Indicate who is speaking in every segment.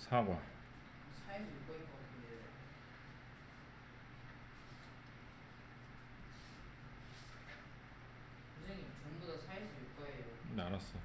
Speaker 1: 사과.
Speaker 2: 사에서 6과일 것 같은데. 선생님 전부 다 사에서 6과예요.
Speaker 1: 네, 알았어.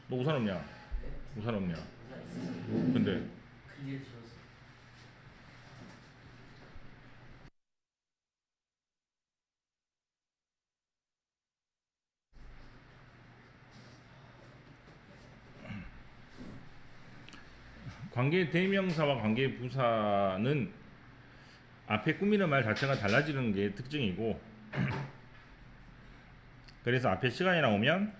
Speaker 1: 너 우산 없냐? 우산 없냐? 근데
Speaker 2: 근데 지웠어.
Speaker 1: 관계 대명사와 관계 부사는 앞에 꾸미는 말 자체가 달라지는 게 특징이고, 그래서 앞에 시간이 나오면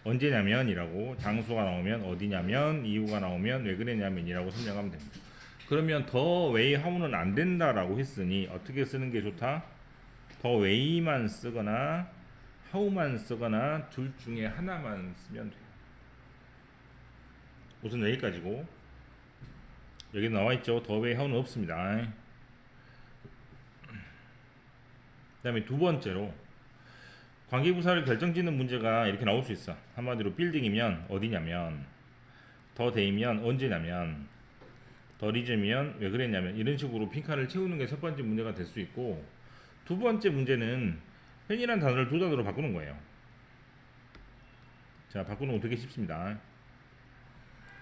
Speaker 1: 언제냐면이라고, 장소가 나오면 어디냐면, 이유가 나오면 왜 그랬냐면이라고 설명하면 됩니다. 그러면 더 웨이 하우는 안 된다라고 했으니 어떻게 쓰는 게 좋다? 더 웨이만 쓰거나 하우만 쓰거나 둘 중에 하나만 쓰면 돼요. 우선 여기까지고, 여기 나와 있죠. 더 웨이 하우는 없습니다. 그다음에 두 번째로 관계부사를 결정짓는 문제가 이렇게 나올 수 있어. 한마디로 빌딩이면 어디냐면, 더 데이면 언제냐면, 더 리즘이면 왜 그랬냐면, 이런 식으로 빈칸을 채우는 게 첫 번째 문제가 될 수 있고, 두 번째 문제는 펜이라는 단어를 두 단어로 바꾸는 거예요. 자, 바꾸는 거 되게 쉽습니다.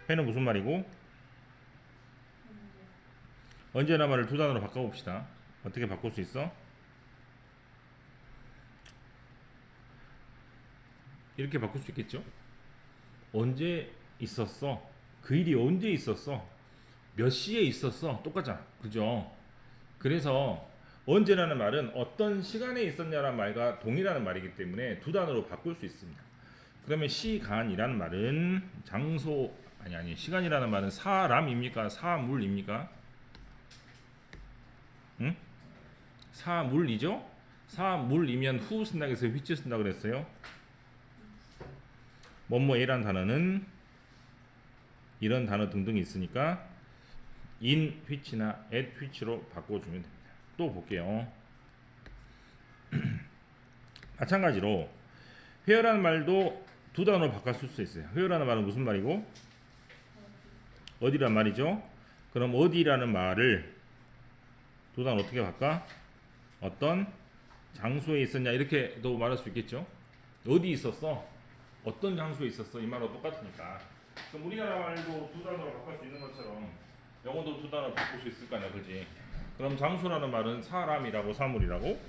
Speaker 1: 펜은 무슨 말이고, 언제나 말을 두 단어로 바꿔봅시다. 어떻게 바꿀 수 있어? 이렇게 바꿀 수 있겠죠? 언제 있었어? 그 일이 언제 있었어? 몇 시에 있었어? 똑같잖아. 그죠? 그래서 언제라는 말은 어떤 시간에 있었냐라는 말과 동일하는 말이기 때문에 두 단어로 바꿀 수 있습니다. 그러면 시간이라는 말은 장소, 아니 시간이라는 말은 사람입니까? 사물입니까? 응? 사물이죠? 사물이면 who 쓴다고 해서 which 쓴다고 그랬어요. 뭐뭐이란 단어는 이런 단어 등등이 있으니까 in which나 at which로 바꿔주면 됩니다. 또 볼게요. 마찬가지로 where라는 말도 두 단어로 바꿔 쓸 수 있어요. where라는 말은 무슨 말이고 어디란 말이죠. 그럼 어디라는 말을 두 단어 어떻게 바꿔? 어떤 장소에 있었냐 이렇게도 말할 수 있겠죠. 어디 있었어? 어떤 장소에 있었어? 이 말하고 똑같으니까. 그럼 우리나라 말도 두 단어로 바꿀 수 있는 것처럼 영어도 두 단어로 바꿀 수 있을 거 아니야, 그지? 그럼 장소라는 말은 사람이라고 사물이라고?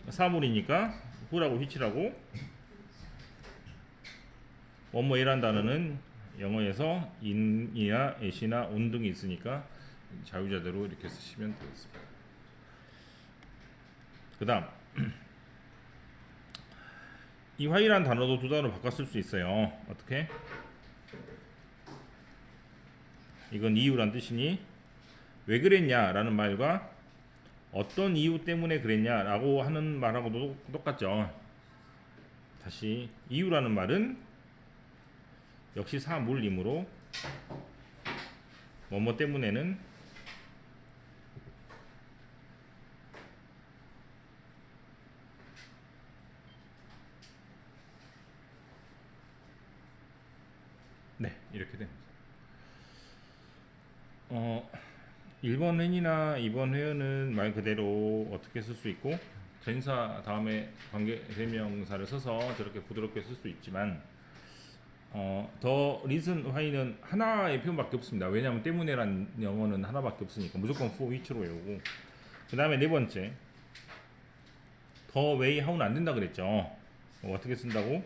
Speaker 1: 사물이니까 who라고 which라고? 뭐뭐이란 단어는 영어에서 in이나 at이나 on 등이 있으니까 자유자재로 이렇게 쓰시면 되겠습니다. 그 다음 이 why라는 단어도 두 단어로 바꿔 쓸 수 있어요. 어떻게? 이건 이유란 뜻이니 왜 그랬냐 라는 말과 어떤 이유 때문에 그랬냐 라고 하는 말하고도 똑같죠. 다시 이유라는 말은 역시 사물이므로 뭐뭐 때문에는 네 이렇게 됩니다. 1번 회의나 2번 회의는 말 그대로 어떻게 쓸 수 있고 전사 다음에 관계 대명사를 써서 저렇게 부드럽게 쓸 수 있지만 더 리슨 why는 하나의 표현밖에 없습니다. 왜냐하면 때문에란 영어는 하나밖에 없으니까 무조건 for which로 외우고 그 다음에 네 번째 더 way how는 안 된다 그랬죠. 어떻게 쓴다고?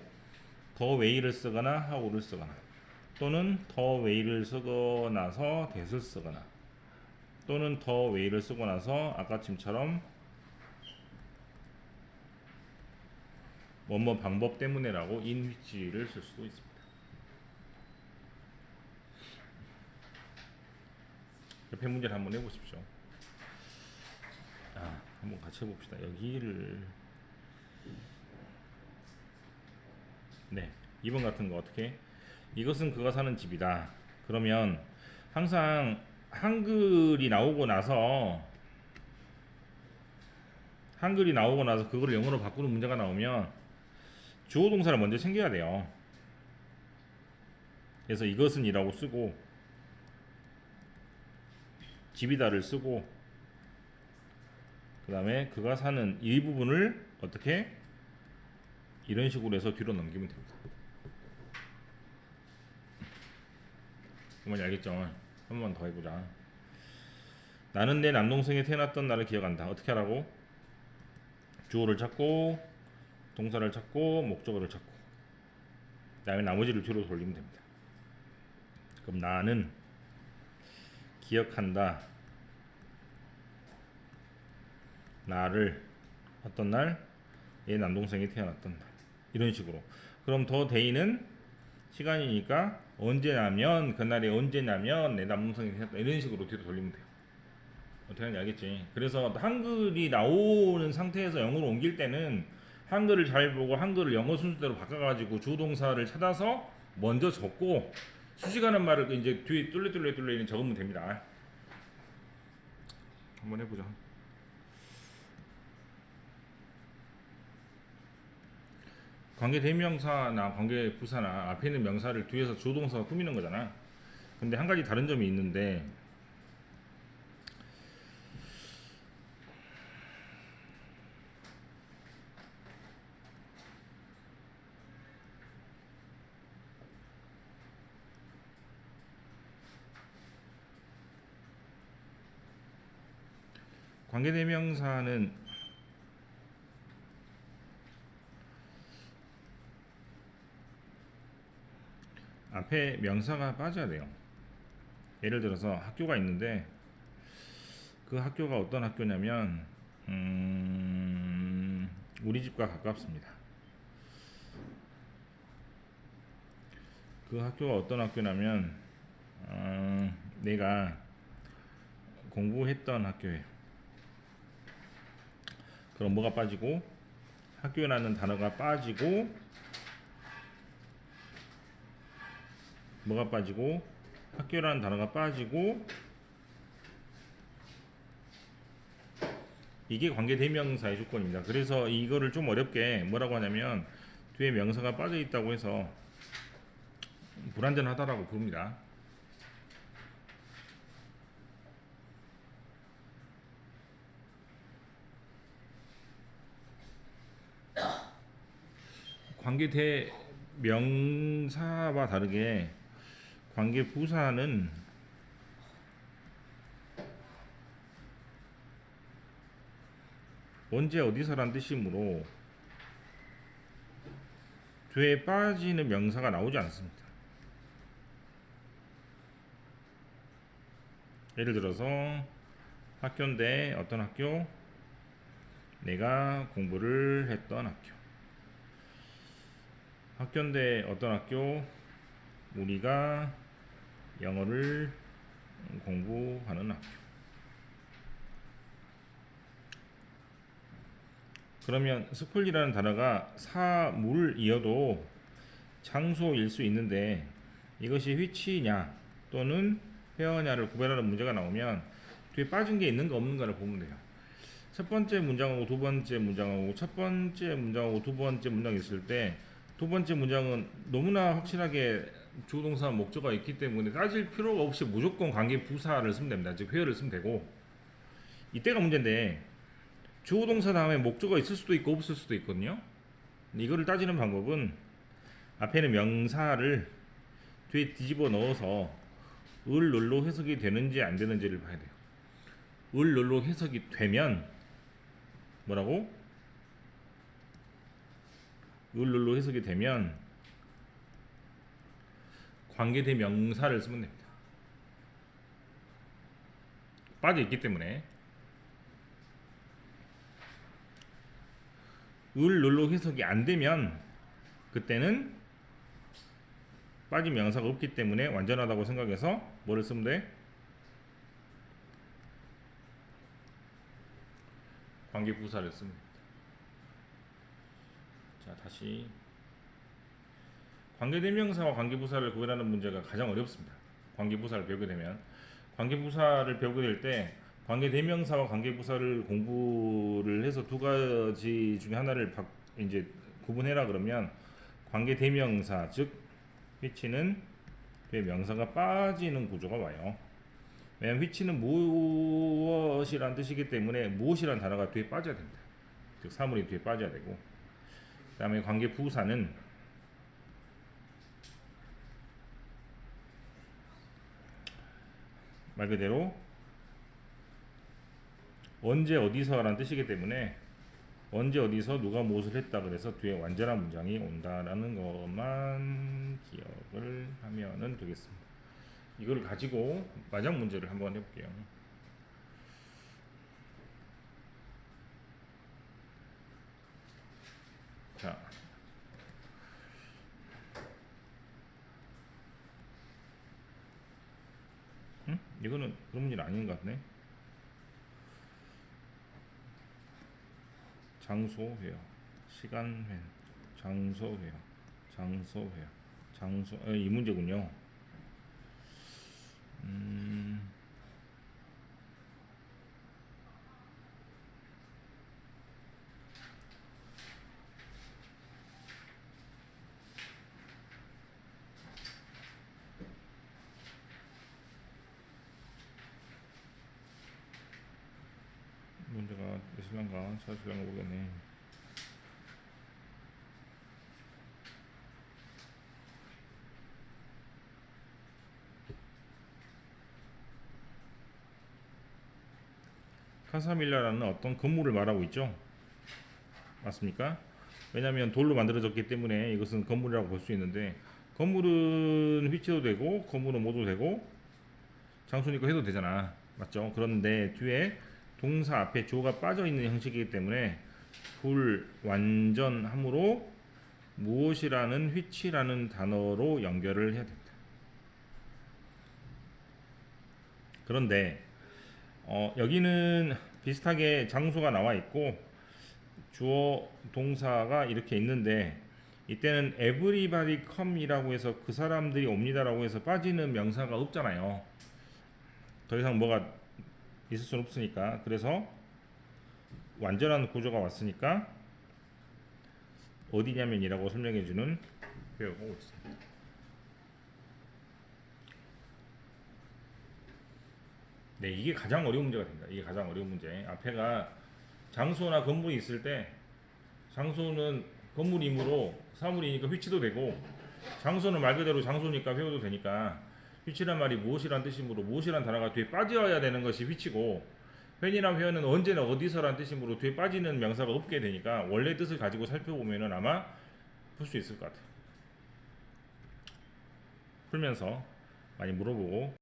Speaker 1: 더 way를 쓰거나 how를 쓰거나 또는 더 way를 쓰고 나서 that을 쓰거나 또는 더 way를 쓰고 나서 아까쯤처럼 뭐뭐 방법 때문에라고 in which를 쓸 수도 있습니다. 옆에 문제를 한번 해보십시오. 한번 같이 해봅시다. 여기를 네 2번 같은 거 어떻게? 이것은 그가 사는 집이다. 그러면 항상 한글이 나오고 나서 그거를 영어로 바꾸는 문제가 나오면 주어 동사를 먼저 챙겨야 돼요. 그래서 이것은 이라고 쓰고 집이다를 쓰고 그 다음에 그가 사는 이 부분을 어떻게 이런 식으로 해서 뒤로 넘기면 됩니다. 그만 알겠죠? 한 번 더 해보자. 나는 내 남동생이 태어났던 날을 기억한다. 어떻게 하라고? 주어를 찾고 동사를 찾고 목적어를 찾고 그 다음에 나머지를 뒤로 돌리면 됩니다. 그럼 나는 기억한다. 나를 어떤 날? 얘 남동생이 태어났던 날. 이런 식으로. 그럼 더 데이는 시간이니까 언제냐면 그날이 언제냐면 내 남동생이 태어났다. 이런 식으로 뒤로 돌리면 돼요. 어떻게 하는지 알겠지? 그래서 한글이 나오는 상태에서 영어로 옮길 때는 한글을 잘 보고 한글을 영어 순서대로 바꿔가지고 주동사를 찾아서 먼저 적고 수식하는 말을 그 이제 뒤에 뚫레 적으면 됩니다. 한번 해보자. 관계 대명사나 관계 부사나 앞에 있는 명사를 뒤에서 주동사가 꾸미는 거잖아. 근데 한 가지 다른 점이 있는데 관계 대명사는 앞에 명사가 빠져야 돼요. 예를 들어서 학교가 있는데 그 학교가 어떤 학교냐면 우리 집과 가깝습니다. 그 학교가 어떤 학교냐면 내가 공부했던 학교예요. 그럼 뭐가 빠지고 학교라는 단어가 빠지고 뭐가 빠지고 학교라는 단어가 빠지고 이게 관계 대명사의 조건입니다. 그래서 이거를 좀 어렵게 뭐라고 하냐면 뒤에 명사가 빠져 있다고 해서 불완전하다라고 부릅니다. 관계 대명사와 다르게 관계 부사는 언제 어디서란 뜻이므로 뒤에 빠지는 명사가 나오지 않습니다. 예를 들어서 학교인데 어떤 학교? 내가 공부를 했던 학교. 학교인데 어떤 학교? 우리가 영어를 공부하는 학교. 그러면 스쿨이라는 단어가 사물이어도 장소일 수 있는데 이것이 which냐 또는 where냐를 구별하는 문제가 나오면 뒤에 빠진 게 있는가 없는가를 보면 돼요. 첫 번째 문장하고 두 번째 문장하고 첫 번째 문장하고 두 번째 문장이 있을 때 두 번째 문장은 너무나 확실하게 주동사 목적어가 있기 때문에 따질 필요가 없이 무조건 관계 부사를 쓰면 됩니다. 즉 where를 쓰면 되고 이때가 문제인데 주어동사 다음에 목적어가 있을 수도 있고 없을 수도 있거든요. 이거를 따지는 방법은 앞에는 명사를 뒤에 뒤집어 넣어서 을룰로 해석이 되는지 안 되는지를 봐야 돼요. 을룰로 해석이 되면 뭐라고? 을룰로 해석이 되면 관계대 명사를 쓰면 됩니다. 빠져 있기 때문에 을룰로 해석이 안 되면 그때는 빠진 명사가 없기 때문에 완전하다고 생각해서 뭐를 쓰면 돼? 관계 부사를 쓰면 됩니다. 자, 다시 관계 대명사와 관계 부사를 구별하는 문제가 가장 어렵습니다. 관계 부사를 배우게 되면 관계 부사를 배우게 될 때 관계 대명사와 관계 부사를 공부를 해서 두 가지 중에 하나를 이제 구분해라 그러면 관계 대명사 즉 which는 뒤에 명사가 빠지는 구조가 와요. 왜냐면 which는 무엇이란 뜻이기 때문에 무엇이란 단어가 뒤에 빠져야 됩니다. 즉 사물이 뒤에 빠져야 되고 그 다음에 관계 부사는 말 그대로 언제 어디서라는 뜻이기 때문에 언제 어디서 누가 무엇을 했다 그래서 뒤에 완전한 문장이 온다라는 것만 기억을 하면은 되겠습니다. 이거를 가지고 마지막 문제를 한번 해볼게요. 자, 이거는 그런 문제는 아닌 것 같네. 장소회요, 시간회, 장소회요, 이 문제군요. 문제가 있을란가 찾으려나 모르겠네. 카사밀라라는 어떤 건물을 말하고 있죠. 맞습니까? 왜냐하면 돌로 만들어졌기 때문에 이것은 건물이라고 볼 수 있는데, 건물은 휘치도 되고 건물은 뭐도 되고 장소니까 해도 되잖아. 맞죠? 그런데 뒤에 동사 앞에 주어가 빠져 있는 형식이기 때문에 불완전함으로 무엇이라는 which라는 단어로 연결을 해야 됩니다. 그런데 여기는 비슷하게 장소가 나와 있고 주어 동사가 이렇게 있는데, 이때는 everybody come이라고 해서 그 사람들이 옵니다라고 해서 빠지는 명사가 없잖아요. 더 이상 뭐가 있을 수는 없으니까. 그래서 완전한 구조가 왔으니까 어디냐면이라고 설명해주는 표현이 오고 있습니다. 네, 이게 가장 어려운 문제가 됩니다. 이게 가장 어려운 문제. 앞에가 장소나 건물이 있을 때, 장소는 건물이므로 사물이니까 휘치도 되고, 장소는 말 그대로 장소니까 회오도 되니까, 휘치란 말이 무엇이란 뜻이므로 무엇이란 단어가 뒤에 빠져야 되는 것이 휘치고, 웬이란 표현은 언제나 어디서란 뜻이므로 뒤에 빠지는 명사가 없게 되니까 원래 뜻을 가지고 살펴보면은 아마 풀 수 있을 것 같아요. 풀면서 많이 물어보고